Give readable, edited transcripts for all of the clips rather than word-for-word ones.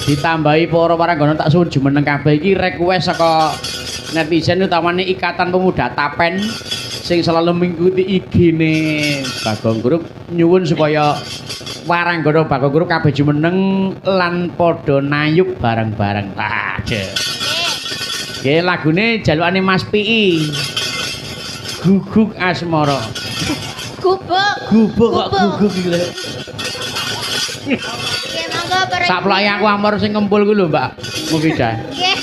ditambahi para warangana tak suwun jumeneng kabeh iki request saka netizen utamane Ikatan Pemuda Tapen sing selalu mengikuti IG-ne Bagong Group nyuwun supaya waranggana Bagong Group kabeh jumeneng lan padha nayub bareng-bareng. Aduh. Nggih lagune jalukane Mas Pi. Guguk asmara. Gubuk kok guguk iki lho. Nggih monggo para Sak plake aku amor sing ngempul ku lho, Mbak Mufidah. Nggih.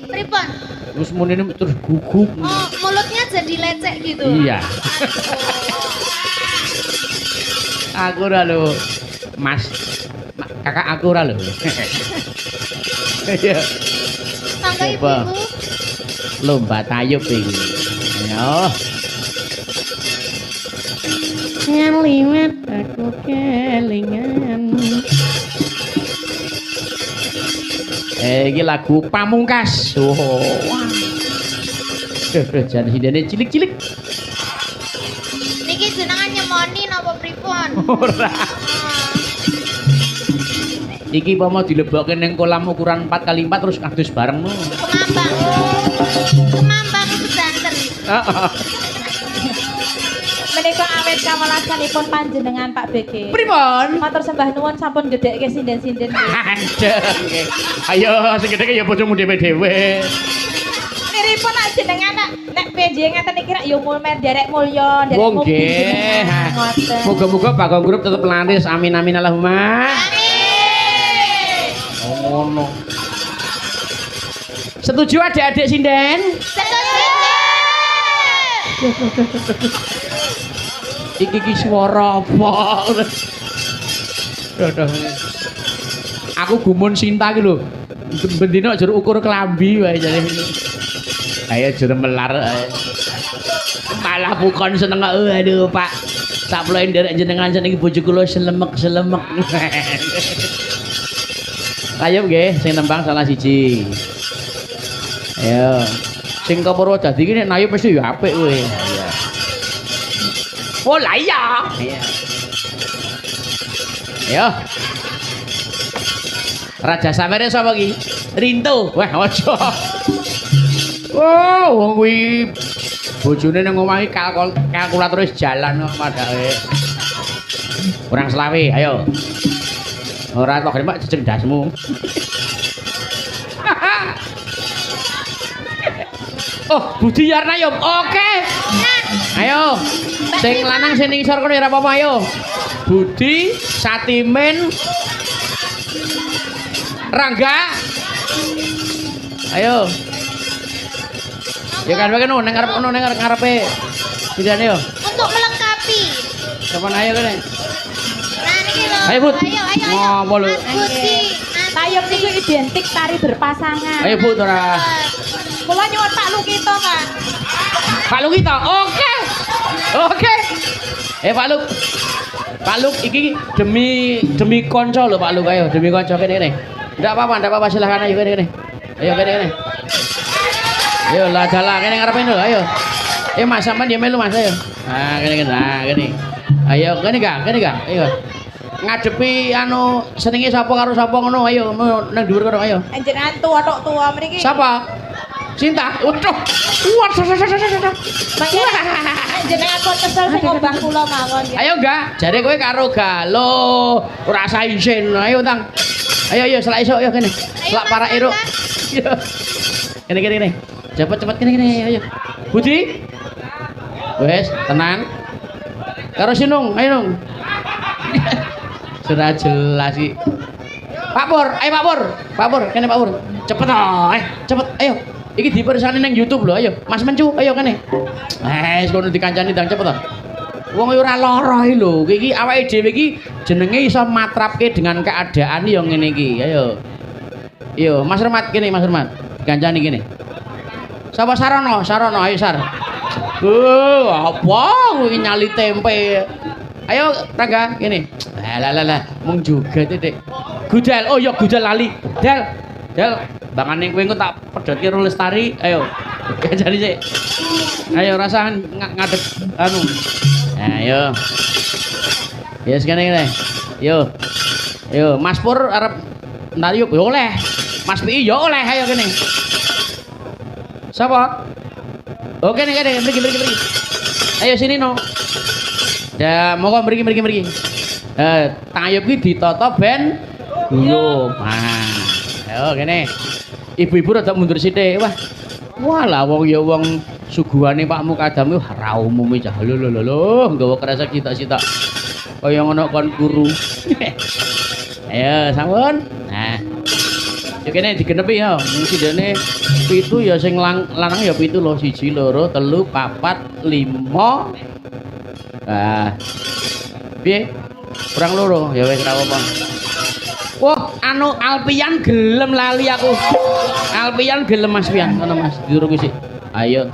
Pripun? Terus muni terus guguk. Oh, mulutnya jadi lecek gitu. Iya. Aku ora lho. Mas kakak aku ora lho. Iya. Monggo Coba. ibu. Lomba tayub iki. Ayo. Yang liwat aku kelingan. Iki lagu Pamungkas. Oh. Wah. Duh, jan sindene cilik-cilik. Niki jenengan nyemoni napa pripun? Ora. Ah, Iki apa mau dilebokke ning kolam ukuran 4x4 terus adus bareng mu. Kemambang. Kemambang sedanten. Heeh. Menika awet kawelasanipun panjenengan Pak BG. Pripun? Matur sembah nuwun sampun gedhekke sinden-sinden. Aduh. Ayo sing gedhe ya bojomu dhewe-dhewe. Niripun nak jenengan nek PJ ngaten iki rak ya mulmer derek mulya, derek Wong mugi nggih. jenengan. Ngoten. Moga-moga Bagong Group tetep laris. Amin amin Allahumma. Oh, ngono. Setuju adik-adik sinden? Iki swara apa? Aduh. Aku gumun Sinta iki lho. Bendina jero ukur klambi wae jare. Ayo jero melar. Malah bukan seneng aduh Pak. Sak ploe nderek jenengan jeneng bojo kula selemek-selemek. Ayo nggih sing nembang salah siji. Ayo. Sing kepuro dadi iki nek nayu mesti ya apik kowe. Ayo. Oh lah iya. Ayo. Raja Samere sapa iki? Rinto. Wah, aja. Oh, wong kuwi bojone nang omah iki kalkulator wis jalan kok padake. Kurang selawe, ayo. Ora tok Pak jejeng dasmu. Oh, Budi Yarnayum. Oke. Ayo. Sing lanang sing ning isor kono ora apa-apa ayo. Budi, Satimin, Rangga. Ayo. Ya kan wae nang ngarep kono nang ngarepe. Sidane yo. Untuk melengkapi. Kapan ayo kene? Nah niki lho. Ayo, Bud. Ayo. Ngopo lho? Mas Budi. Tayub niku identik tari berpasangan. Ayo Bu ora. Kula nyuwun Pak Lukito, Kak. Pak Luk kita. Oke. Oke. Pak Luk. Pak Luk iki demi kanca lho Pak Luk ayo demi kanca kene. Ndak apa-apa silakan ayo kene. Ayo kene. Ayo lah dalah kene ngarepe lho ayo. Mas sampean dia melu Mas ayo. Nah kene. Ayo kene gak? Ayo. Ngadepi anu senenge sapa karo sapa ngono ayo nang dhuwur kono ayo. Jenengan tuwa tok tuwa mriki. Siapa? Sinta. Waduh. Jenengan pun kesel sing ngobah kula mawon. Ayo enggak, jare kowe karo Galo, ora usah isin. Ayo Tang. Ayo selak esuk yo kene. Selak para eruk. Yo. Kene. Cepet kene ayo. Budi. Wes, tenang. Karo Sinung, ayo Nung. Sudah jelas iki. Pak Pur, ayo Pak Pur, kene Pak Pur. Cepet cepet ayo. Iki dipersani nang YouTube lho, ayo. Mas Mencu, ayo kene. Wes kono dikancani Dang cepet to. Wong ora lara iki lho. Iki awake dhewe iki jenenge iso matrapke dengan keadaan yang ngene iki. Ayo. Yo, Mas Hermat kene, Mas Hermat. Dikancani kene. Sapa Sarono, ayo Sar. Apa kuwi nyali tempe. Ayo Rangga kene. Lah, mung juga titik. Gudel, oh ya gudel lali. Del, bangane kowe engko tak pedhotke karo Lestari. Ayo. Kancani sik. Ayo rasakan ngadeg anu. Ayo. Ya sekene. Yo, Mas Pur arep Ntar yuk ya oleh. Mas Pi ya oleh ayo kene. Sapa? Oke nih kene mriki. Ayo sini no. Ya monggo mriki. Tangayup ki ditata ben guyub. Ayo kene. Ibu-ibu rada mundur sithik. Walah wong ya wong suguhane Pak Mukadam wah ra umume cah. Lho nggawa kresek sitak-sitak. Kaya ngono kon guru. Ayo sampun. Nah. Yo kene digenepi ya. Sidene 7 ya sing lanang ya 7 lho. 1 2 3 4 5. Nah. Piye? Kurang loro ya wis ora apa-apa. Wah, anu Alpian gelem lali aku. Alpian gelem Mas Pian, ngono Mas, diurung sik. Ayo.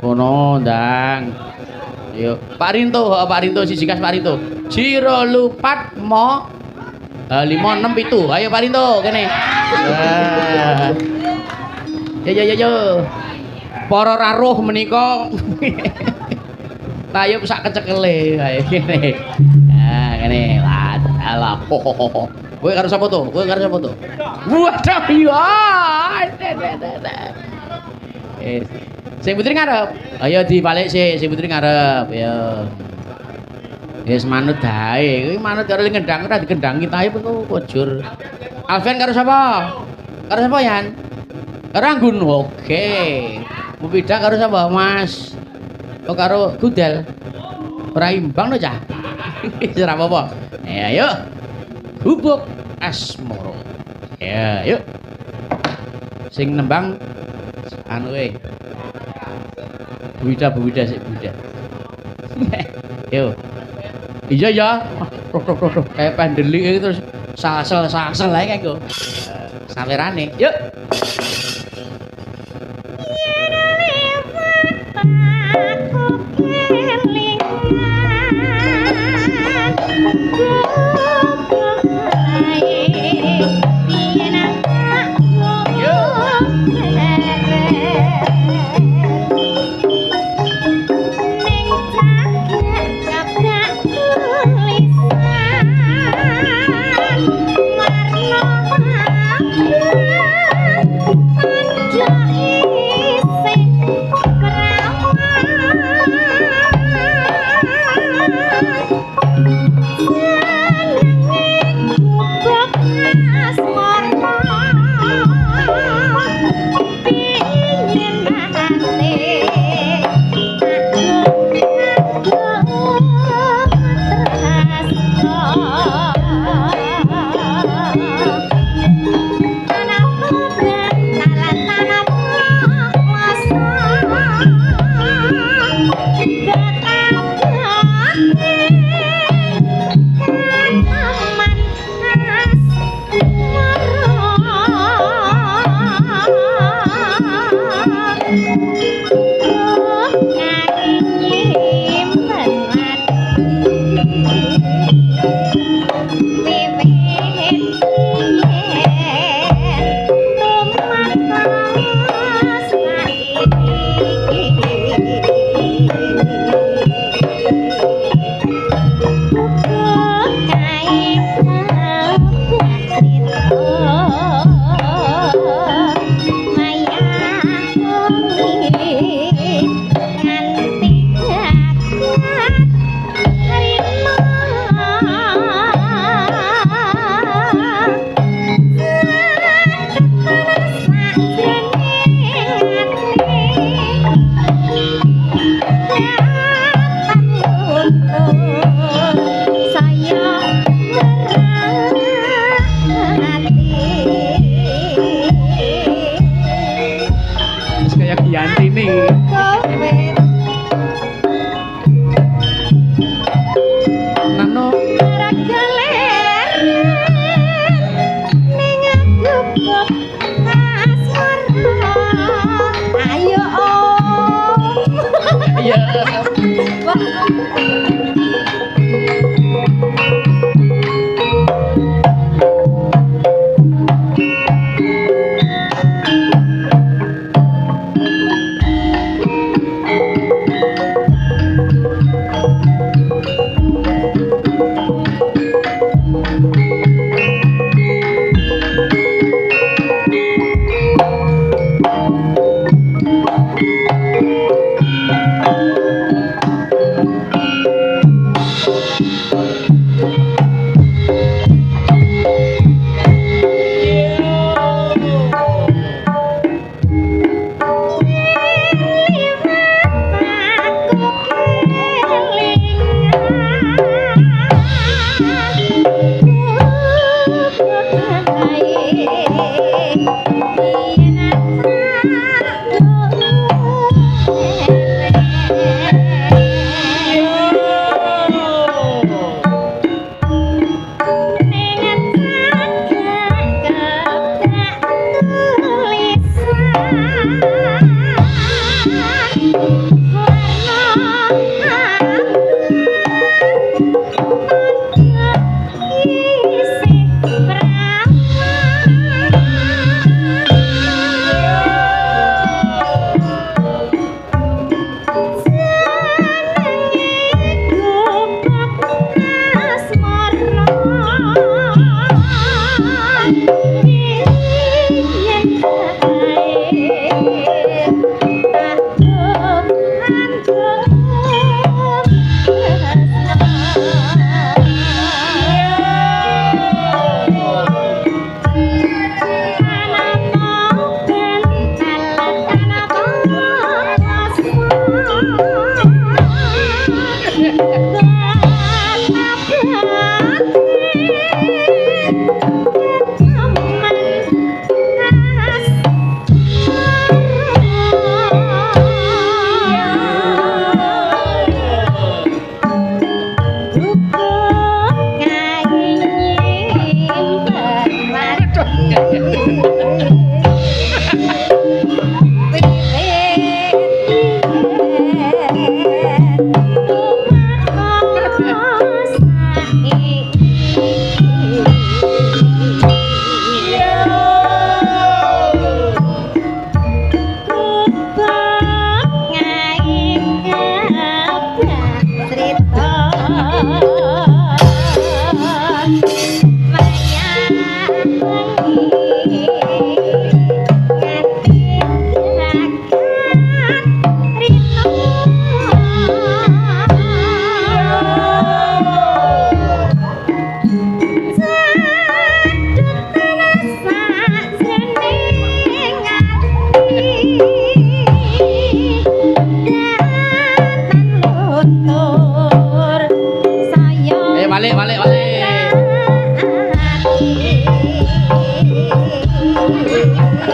Ngono ndang. Ayo, Pak Rinto siji kas Pak Rinto. Jiro lupat mo 5 6 7. Ayo Pak Rinto kene. Yo. Para raruh menika. Tayub sak kecekele ayo kene. Nah, kene. Alah. Kowe karo sapa to? Waduh ya. Sing putri ngarep. Ayo dibalik sik, sing putri ngarep ya. Wis manut dae. Kuwi manut karo ngendang ora dikendangi tae pun kujur. Alven karo sapa? Karo sapa Yan? Karo Anggun. Oke. Mupidah karo sapa, Mas? Oh karo Gudel. Ora imbang lho, Cah. Ora apa-apa. Ya, ayo. Hubuk asmoro. Ya, yuk. Sing nembang anu Buida sik Buida. Yo. Iya ya. Roh. Kayak pandeli terus sasel ae kae kok. Sawerane. Yuk.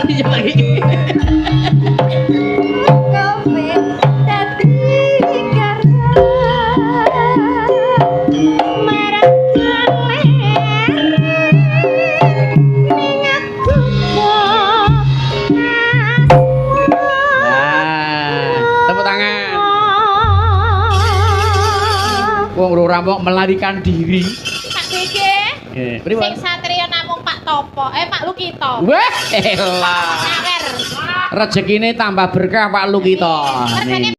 Iya lagi. Tepuk tangan. Wong rampok melarikan diri. Pak BG. Pripun? Sing satria namung Pak Topo, Pak Lukito. Wah, elah. Sawer. Rezekine tambah berkah Pak Lukito. Regane